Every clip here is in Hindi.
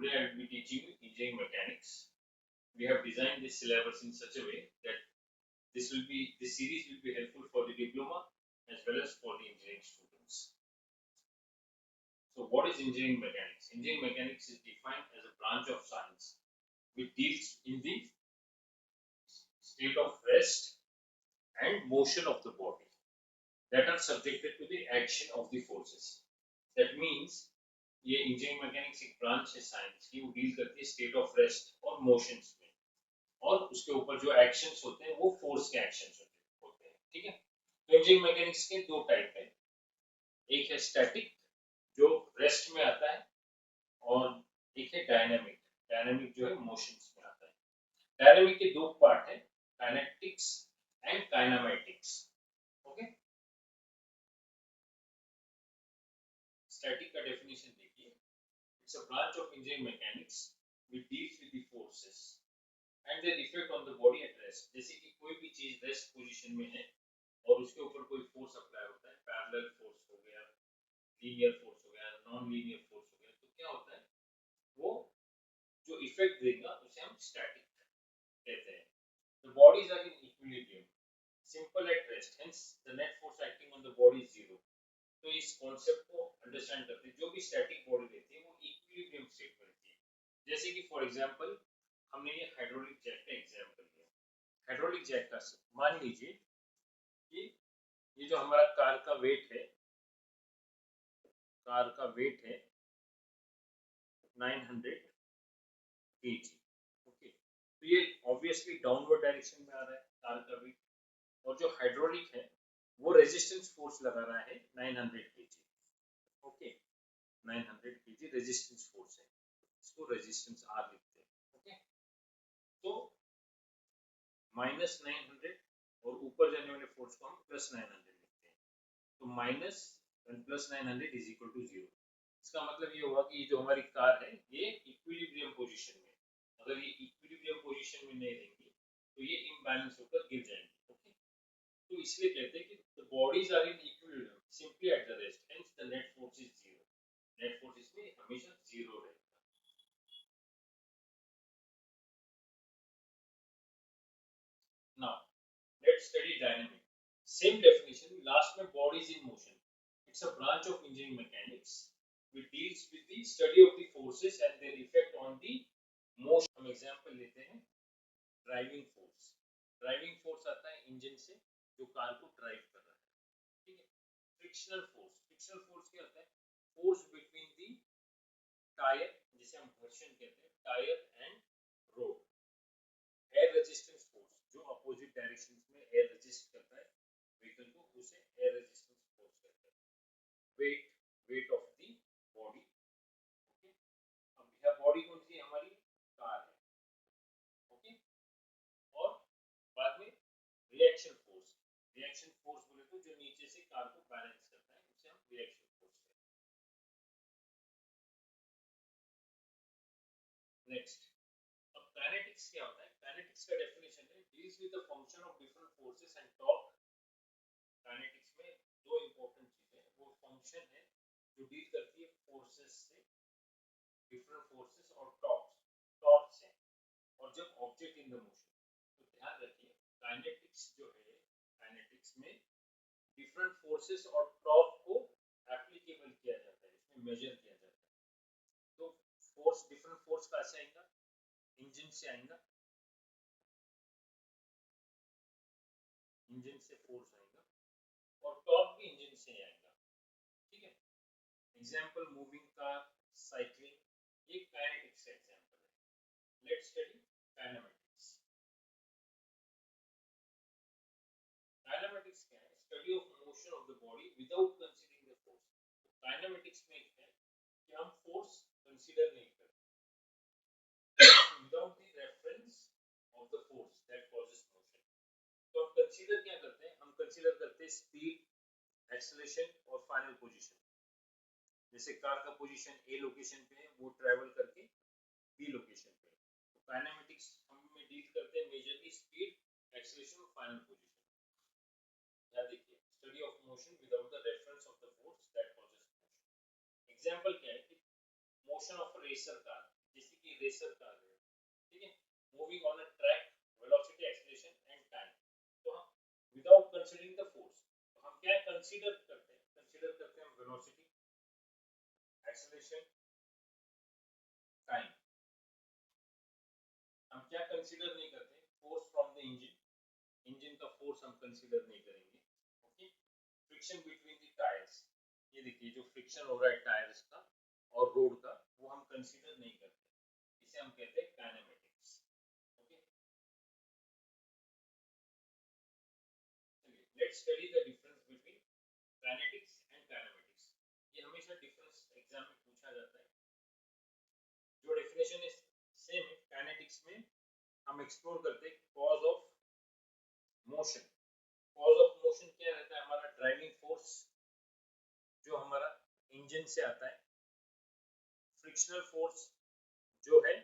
Today I will be teaching you engineering mechanics. We have designed this syllabus in such a way that this series will be helpful for the diploma as well as for the engineering students. So what is engineering mechanics? Engineering mechanics is defined as a branch of science which deals in the state of rest and motion of the body that are subjected to the action of the forces. That means ये इंजीनियरिंग मैकेनिक्स एक ब्रांच है साइंस की, वो डील करती है स्टेट ऑफ रेस्ट और मोशंस में, और उसके ऊपर जो एक्शंस होते हैं वो फोर्स के एक्शंस होते हैं. ठीक है. तो इंजीनियरिंग मैकेनिक्स के दो टाइप है. एक है स्टैटिक जो रेस्ट में आता है, और एक है डायनामिक. डायनामिक जो है मोशंस में आता है. डायनामिक के दो पार्ट है, kinetics and kinematics. Okay. Static का डेफिनेशन देखिए. It's a branch of engineering mechanics which deals with the forces and their effect on the body at rest. जैसे कि कोई भी चीज रेस्ट पोजीशन में है और उसके ऊपर कोई फोर्स अप्लाई होता है, पैरेलल फोर्स हो गया, लीनियर फोर्स हो गया, नॉन लीनियर फोर्स हो गया, तो क्या होता है, वो जो इफेक्ट देगा उसे हम स्टैटिक कहते हैं. The bodies are in equilibrium, simple at rest, hence the net force acting on the body is zero. तो इस कॉन्सेप्ट को अंडरस्टैंड करते हैं. जो भी स्टैटिक बॉडी रहती है वो इक्विलिब्रियम स्टेट में रहती है. जैसे कि फॉर एग्जांपल हमने ये हाइड्रोलिक जैक का एग्जांपल लिया. हाइड्रोलिक जैक का मान लीजिए कि ये जो हमारा कार का वेट है 900 kg. ओके. तो ये ऑब्वियसली डाउनवर्ड डायरेक्शन में आ रहा है कार का वेट, और जो हाइड्रोलिक है वो रेजिस्टेंस फोर्स लगा रहा है 900 kg. Okay. 900 kg resistance force है, इसको रेजिस्टेंस आर लिखते हैं. ओके. तो -900 और ऊपर जाने वाले फोर्स को हम +900 लिखते हैं. तो माइनस +900 इज इक्वल टू 0. इसका मतलब ये हुआ कि जो हमारी कार है ये इक्विलिब्रियम पोजीशन में. अगर ये इक्विलिब्रियम पोजीशन में नहीं रहेंगी तो ये इम्बैलेंस होकर गिर जाएंगी. ओके. तो इसलिए कहते हैं कि the bodies are in equilibrium simply at the rest, hence the net force is 0. net force इसमें हमेशा 0 रहेगा. Now let's study dynamic. Same definition, last में bodies in motion. It's a branch of engineering mechanics which deals with the study of the forces and their effect on the motion. हम एग्जांपल लेते हैं ड्राइविंग फोर्स. ड्राइविंग फोर्स आता है इंजन से जो कार को ड्राइव कर रहा है. ठीक है. फ्रिक्शनल फोर्स क्या होता है, फोर्स बिटवीन दी टायर, जिसे हम घर्षण कहते हैं, tyre and road. Air resistance force जो अपोजिट डायरेक्शंस में एयर रेजिस्ट करता है व्हीकल को, उसे एयर रेजिस्टेंस फोर्स कहते हैं. Weight of the body. Okay. अब यह बॉडी कौन सी है, हमारी कार है. ओके. और बाद में रिएक्शन फोर्स बोले तो जो नीचे से कार को बैलेंस करता है उसे हम रिएक्शन फोर्स कहते हैं. नेक्स्ट, अब काइनेटिक्स क्या होता है. काइनेटिक्स का डेफिनेशन है deals with the function of different forces and torque. Kinetics में दो इंपॉर्टेंट चीजें हैं, वो फंक्शन है जो डील करती है फोर्सेस से, डिफरेंट फोर्सेस, और टॉर्क से, और जब ऑब्जेक्ट इन द मोशन. तो ध्यान रखिए काइनेटिक्स जो है, काइनेटिक्स में डिफरेंट फोर्सेस और टॉर्क को एप्लीकेबल किया जाता है, इसमें मेजर किया जाता है. तो फोर्स, डिफरेंट फोर्स कहाँ से आएगा, इंजन से आएगा. इंजन से फोर्स आएगा, और टॉर्क भी इंजन से आएगा. ठीक है. एग्जांपल मूविंग कार, साइकिलिंग, ये काइनेटिक्स का एग्जांपल है. Let's study kinematics. काइनेमैटिक्स क्या है, study of motion of the body without considering the force. Kinematics में क्या है कि हम फोर्स कंसीडर नहीं करते, without the reference of the force that causes motion. तो हम कंसीडर क्या करते हैं, हम कंसीडर करते हैं स्पीड, एक्सेलरेशन और फाइनल पोजीशन. जैसे कार का पोजीशन ए लोकेशन पे है, वो ट्रैवल करके बी लोकेशन पे. तो काइनेमैटिक्स हम में डील करते हैं मेजरली स्पीड, एक्सेलरेशन और फाइनल पोजीशन. यहाँ देखिए, study of motion without the reference of the force that causes motion. Example क्या है कि मोशन ऑफ रेसर कार. जिस रेसर का है, ठीक है, moving on a track, velocity, acceleration and time. तो हम विदाउट कंसीडरिंग द फोर्स, तो हम क्या कंसीडर करते हैं, वेलोसिटी, एक्सीलरेशन, टाइम। हम क्या कंसीडर नहीं करते, force from the engine, engine का फोर्स हम कंसीडर नहीं करेंगे। Okay, friction between the tyres, ये देखिए जो फ्रिक्शन हो रहा है टायर्स का और रोड का, वो हम कंसीडर नहीं करते, इसे हम कहते हैं काइनेमेटिक्स। ओके, चलिए let's study the difference between kinetics and kinematics. ये हमेशा डिफरेंस एग्जाम में पूछा जाता है। जो डेफिनेशन है सेम है, काइनेटिक्स में हम एक्सप्लोर करते हैं cause of motion. Cause of motion क्या रहता है, हमारा ड्राइविंग फोर्स जो हमारा इंजन से आता है, फ्रिक्शनल फोर्स जो है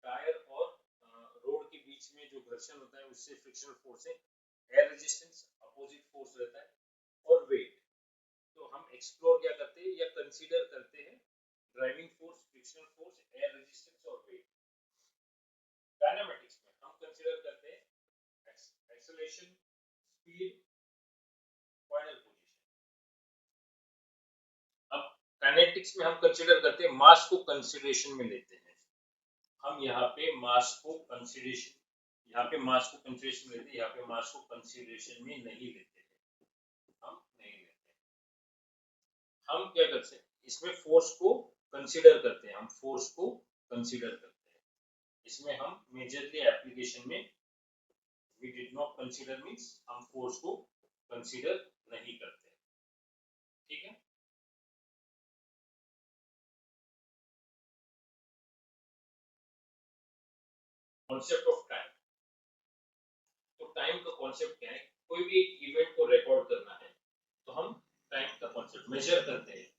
टायर और रोड के बीच में जो घर्षण होता है उससे फ्रिक्शनल फोर्स है, एयर रेजिस्टेंस अपोजिट फोर्स रहता है, और वेट। तो हम एक्सप्लोर क्या करते हैं या कंसीडर करते हैं driving force, frictional force, air resistance और वेट। काइनेमेटिक्स में हम कंसीडर करते हैं एक्सेलरेशन, स्पीड, फाइनल पोजीशन। अब काइनेटिक्स में हम कंसीडर करते हैं मास को कंसीडरेशन में लेते हैं। हम यहाँ पे मास को कंसीडरेशन, यहाँ पे मास को कंसीडरेशन में लेते हैं, यहाँ पे मास को कंसीडरेशन में नहीं लेते हैं, हम नहीं लेते हैं। हम क्या करते हैं, इसमें फोर्स को कंसीडर करते हैं, हम फोर्स को कंसीडर करते हैं। इसमें हम मेजरली एप्लीकेशन में we did not consider means हम फोर्स को कंसीडर नहीं करते, ठीक है। कॉन्सेप्ट ऑफ टाइम, तो टाइम का कॉन्सेप्ट क्या है, कोई भी एक इवेंट को रिकॉर्ड करना है तो हम टाइम का कॉन्सेप्ट मेजर करते हैं।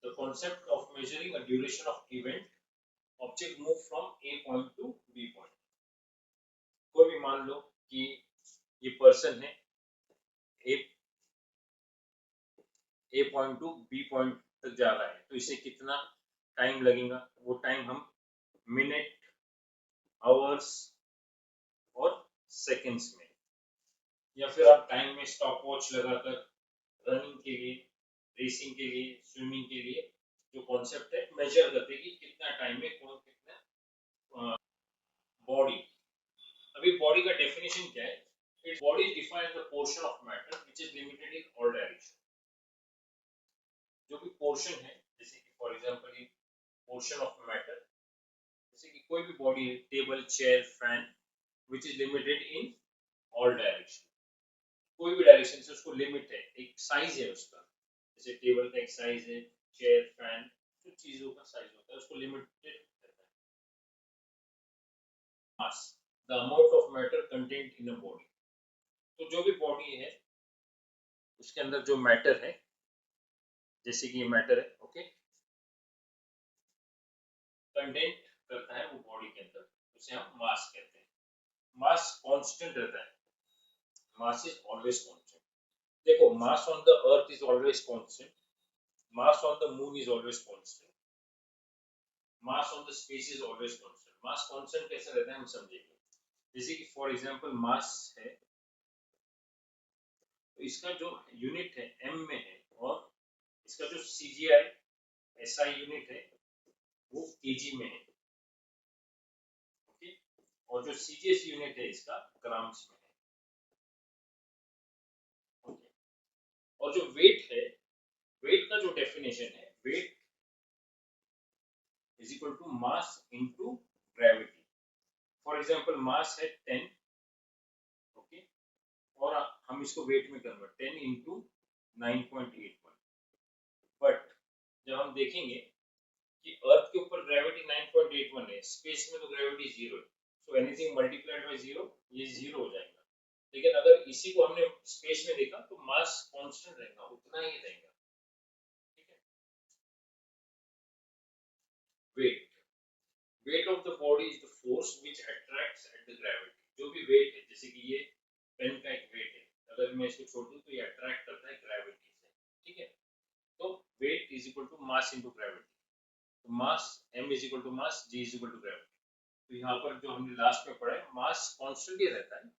The concept of measuring a duration of event, object move from A point to B point. कोई भी मान लो कि ये पर्सन है, A point to B point तक जा रहा है, तो इसे कितना टाइम लगेगा, वो टाइम हम मिनट, आवर्स और सेकंड्स में, या फिर आप टाइम में स्टॉप वॉच लगाकर रनिंग के लिए, रेसिंग के लिए, स्विमिंग के लिए जो कॉन्सेप्ट है मेजर करते कि कितना टाइम में कौन कितना बॉडी। अभी बॉडी का डेफिनेशन क्या है, it's body is defined as the portion of matter which is limited in all direction. जो भी पोर्शन है, जैसे कि फॉर एग्जांपल ये पोर्शन ऑफ मैटर, जैसे कि कोई भी बॉडी है, table, chair, fan, which is limited in all direction. कोई भी डायरेक्शन से उसको लिमिट है, एक साइज है उसका, जैसे टेबल का एक साइज है, चेयर, फैन, जो चीजों का साइज होता है उसको लिमिटेड करता है। Mass, the amount of matter contained in a body. तो जो भी बॉडी है उसके अंदर जो मैटर है, जैसे कि ये मैटर है, ओके, कंटेंट करता है वो बॉडी के अंदर, उसे हम मास कहते हैं। मास कांस्टेंट रहता है, मास इज ऑलवेज कांस्टेंट। देखो, mass on the earth is always constant, mass on the moon is always constant, mass on the space is always constant. Mass constant कैसे रहता है हम समझेंगे। जैसे कि फॉर एग्जांपल मास है, तो इसका जो यूनिट है एम में है, और इसका जो सीजीआई एसआई यूनिट है वो केजी में है, ओके, और जो सीजीएस यूनिट है इसका ग्राम्स में है, ओके। और जो वेट है, वेट का जो डेफिनेशन है, weight is equal to mass into gravity. For example mass है 10, ओके, और हम इसको वेट में कन्वर्ट 10 इंटू 9.81। बट जब हम देखेंगे कि अर्थ के ऊपर ग्रेविटी 9.81 है, स्पेस में तो ग्रेविटी 0 है, सो एनीथिंग मल्टीप्लाइड बाय 0 ये 0 हो जाएगा। लेकिन अगर इसी को हमने स्पेस में देखा तो मास कांस्टेंट रहेगा, उतना ही रहेगा, ठीक है। Weight, weight of the body is the force which attracts at the gravity. जो भी वेट है, जैसे कि ये पेन का एक वेट है, अगर मैं इसको छोड़ दूं तो ये अट्रैक्ट करता है ग्रेविटी से, ठीक है। तो weight is equal to mass into gravity. तो mass m is equal to mass g is equal to gravity. तो यहाँ पर जो हमने लास्ट में पढ़ा है मास कांस्टेंट ही रहता है,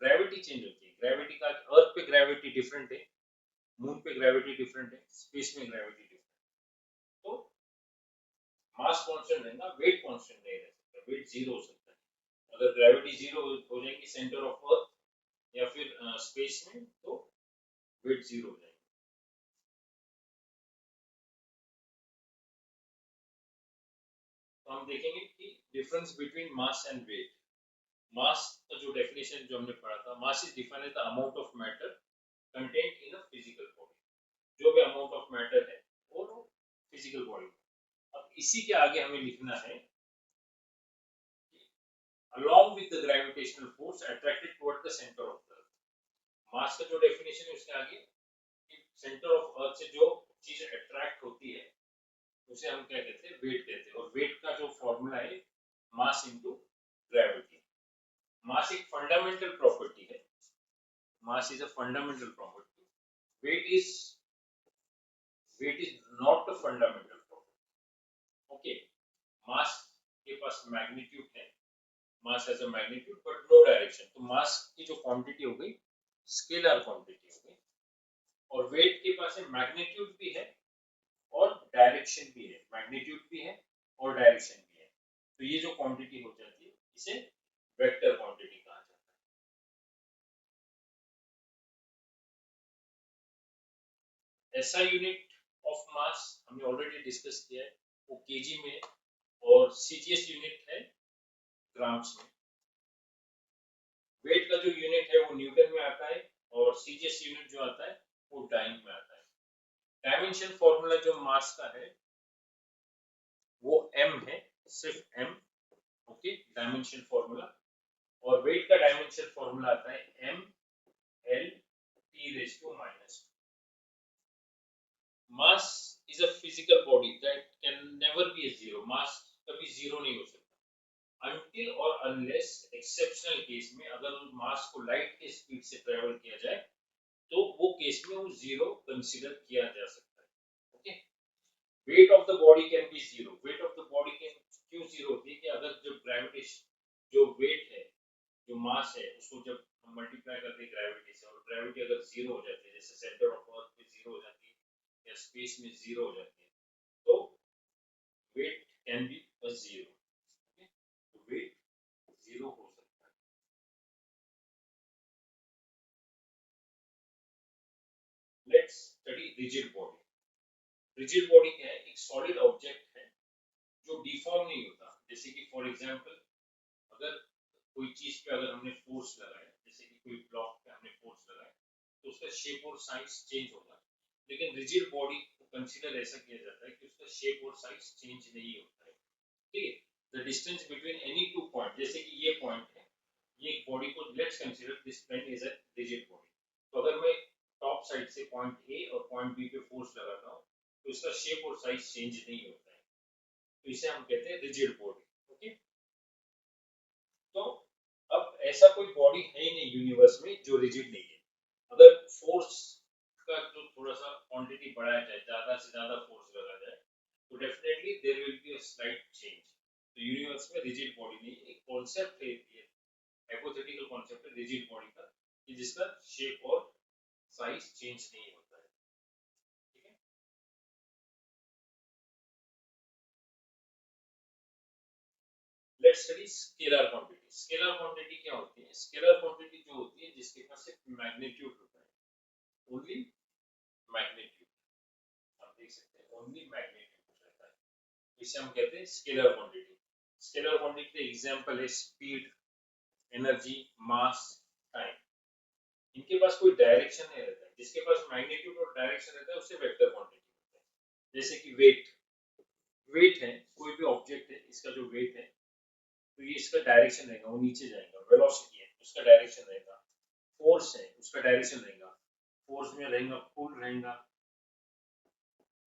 ग्रेविटी चेंज होती है। ग्रेविटी का अर्थ पे ग्रेविटी डिफरेंट है, मून पे ग्रेविटी डिफरेंट है, स्पेस में ग्रेविटी डिफरेंट। तो मास कांस्टेंट रहेगा, वेट कांस्टेंट नहीं रह सकता, वेट जीरो हो सकता है। अगर ग्रेविटी जीरो हो जाएगी सेंटर ऑफ अर्थ या फिर स्पेस में, तो वेट जीरो हो जाएगा। तो हम देखेंगे कि difference between mass and weight. Mass का जो डेफिनेशन जो हमने पढ़ा था, mass is defined as the amount of matter content in a physical body. जो भी अमाउंट ऑफ मैटर है वो फिजिकल बॉडी। अब इसी के आगे हमें लिखना है along with the gravitational force attracted toward the center of the earth। मास का जो डेफिनेशन है उसके आगे सेंटर ऑफ अर्थ से जो चीज अट्रैक्ट होती है उसे हम क्या कहते हैं, वेट कहते हैं। और वेट का जो फॉर्मूला है मास इनटू ग्रेविटी। मास एक फंडामेंटल प्रॉपर्टी है, mass is a fundamental property, weight is not a fundamental property. Okay, mass के पास मैग्नीट्यूड है, mass has a magnitude but no direction. तो मास की जो क्वांटिटी हो गई स्केलर क्वांटिटी हो गई, और वेट के पास है मैग्नीट्यूड भी है और डायरेक्शन भी है, मैग्नीट्यूड भी है और डायरेक्शन भी है। तो ये जो क्वांटिटी हो जाती है इसे वेक्टर क्वांटिटी कहा जाता है। ऐसा यूनिट ऑफ मास हमने ऑलरेडी डिस्कस किया है, वो केजी में, और सीजीएस यूनिट है ग्राम्स में। वेट का जो यूनिट है वो न्यूटन में आता है, और सीजीएस यूनिट जो आता है वो डाइन में आता है। डायमेंशन फॉर्मूला जो मास का है वो m है, सिर्फ m। Okay, dimension formula. और वेट का डायमेंशन फॉर्मूला आता है m l t raised to minus। Mass is a physical body that can never be a zero। मास कभी जीरो नहीं हो सकता until और unless एक्सेप्शनल केस में, अगर मास को लाइट के स्पीड से ट्रेवल किया जाए तो वो केस में वो जीरो कंसीडर किया जा सकता है। Okay, wait of the body can be zero. Wait of the body can क्यों जीरो होती है कि अगर जो ग्रेविटेशन जो वेट है, जो मास है, उसको जब हम मल्टीप्लाई करते हैं ग्रेविटी से, और ग्रेविटी अगर जीरो हो जाती है, जैसे सेंटर ऑफ अर्थ पे जीरो हो जाती है या स्पेस में जीरो हो जाती है, तो weight can be a zero. तो वेट जीरो हो सकता है। Let's study rigid body. Rigid body क्या है? एक सॉलिड ऑब्जेक्ट है जो डिफॉर्म नहीं होता। जैसे कि फॉर एग्जांपल, अगर कोई चीज पे अगर हमने फोर्स लगाया, जैसे कि कोई ब्लॉक पे हमने फोर्स लगाया, तो उसका शेप और साइज चेंज होगा। लेकिन रिजिड बॉडी को कंसीडर ऐसा किया जाता है कि उसका शेप और साइज चेंज नहीं होता है। ठीक है, the distance between any two point, जैसे कि ये पॉइंट है, ये एक बॉडी को let's consider this plane is a rigid body. तो अगर मैं टॉप साइड से पॉइंट ए और पॉइंट बी पे फोर्स लगाता हूँ तो इसका शेप और साइज चेंज नहीं होता है, तो इसे हम कहते हैं रिजिड बॉडी। ओके, तो अब ऐसा कोई बॉडी है ही नहीं यूनिवर्स में जो रिजिड नहीं है। अगर फोर्स का जो थोड़ा सा क्वांटिटी बढ़ाया जाए, ज्यादा से ज्यादा फोर्स लगा जाए, तो definitely there will be a slight change. तो यूनिवर्स में रिजिड बॉडी नहीं, एक कॉन्सेप्ट है, ये हाइपोथेटिकल कॉन्सेप्ट है रिजिड बॉडी का, कि जिसका शेप और साइज चेंज नहीं होता है। ठीक है, let's study scalar quantity. Scalar quantity क्या होती है? स्केलर क्वांटिटी जो होती है जिसके पास सिर्फ मैग्नीट्यूड होता है, ओनली मैग्नीट्यूड। आप देख सकते हैं ओनली मैग्नीट्यूड रहता है, इसे हम कहते हैं स्केलर क्वांटिटी। स्केलर क्वांटिटी के एग्जांपल है स्पीड, एनर्जी, मास, टाइम। इनके पास कोई डायरेक्शन नहीं रहता है। जिसके पास मैग्नीट्यूड और डायरेक्शन रहता है उसे वेक्टर क्वांटिटी कहते हैं। जैसे कि वेट, वेट है, कोई भी ऑब्जेक्ट है, इसका जो वेट है, तो ये इसका डायरेक्शन रहेगा, वो नीचे जाएगा। वेलोसिटी है, उसका डायरेक्शन रहेगा। फोर्स है, उसका डायरेक्शन रहेगा। फोर्स में रहेगा पुल रहेगा,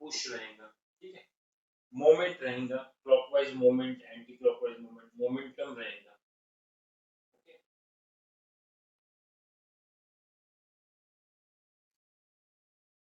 पुश रहेगा। ठीक है, मोमेंट रहेगा, clockwise moment, anti clockwise moment, momentum रहेगा।